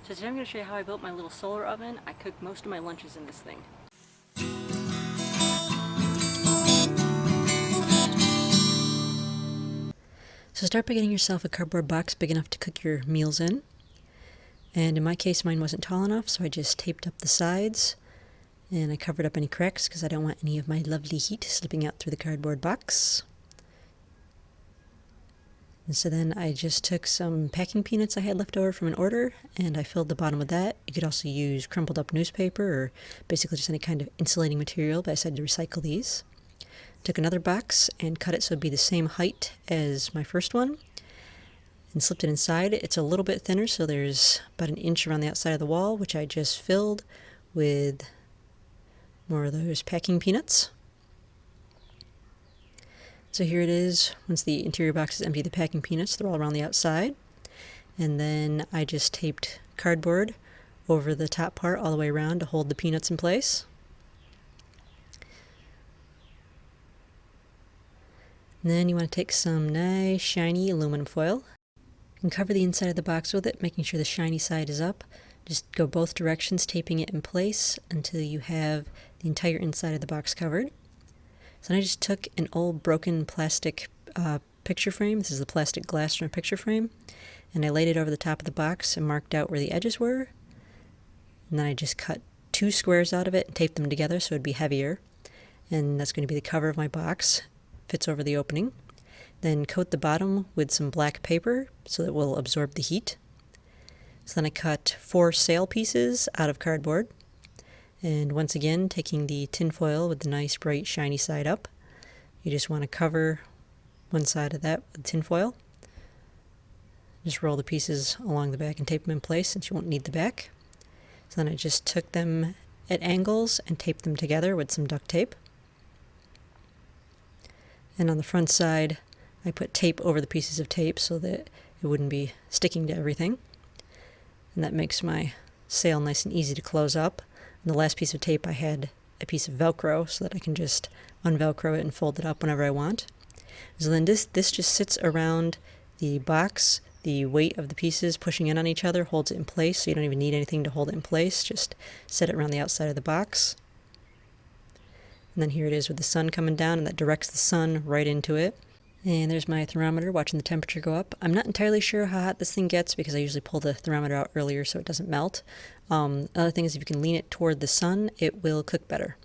So today I'm going to show you how I built my little solar oven. I cook most of my lunches in this thing. So start by getting yourself a cardboard box big enough to cook your meals in. And in my case, mine wasn't tall enough, so I just taped up the sides and I covered up any cracks because I don't want any of my lovely heat slipping out through the cardboard box. And so then I just took some packing peanuts I had left over from an order and I filled the bottom with that. You could also use crumpled up newspaper or basically just any kind of insulating material, but I decided to recycle these. Took another box and cut it so it'd be the same height as my first one and slipped it inside. It's a little bit thinner, so there's about an inch around the outside of the wall, which I just filled with more of those packing peanuts. So here it is. Once the interior box is empty, the packing peanuts, they're all around the outside. And then I just taped cardboard over the top part all the way around to hold the peanuts in place. And then you want to take some nice shiny aluminum foil and cover the inside of the box with it, making sure the shiny side is up. Just go both directions, taping it in place until you have the entire inside of the box covered. So then I just took an old broken plastic picture frame. This is the plastic glass from a picture frame. And I laid it over the top of the box and marked out where the edges were. And then I just cut 2 squares out of it and taped them together so it would be heavier. And that's going to be the cover of my box. Fits over the opening. Then coat the bottom with some black paper so that it will absorb the heat. So then I cut 4 sail pieces out of cardboard. And once again, taking the tin foil with the nice bright shiny side up, you just want to cover one side of that with tin foil. Just roll the pieces along the back and tape them in place since you won't need the back. So then I just took them at angles and taped them together with some duct tape. And on the front side, I put tape over the pieces of tape so that it wouldn't be sticking to everything. And that makes my sail nice and easy to close up. And the last piece of tape I had a piece of Velcro so that I can just unvelcro it and fold it up whenever I want. So then this just sits around the box. The weight of the pieces pushing in on each other holds it in place, so you don't even need anything to hold it in place. Just set it around the outside of the box. And then here it is with the sun coming down, and that directs the sun right into it. And there's my thermometer watching the temperature go up. I'm not entirely sure how hot this thing gets because I usually pull the thermometer out earlier so it doesn't melt. Another thing is if you can lean it toward the sun, it will cook better.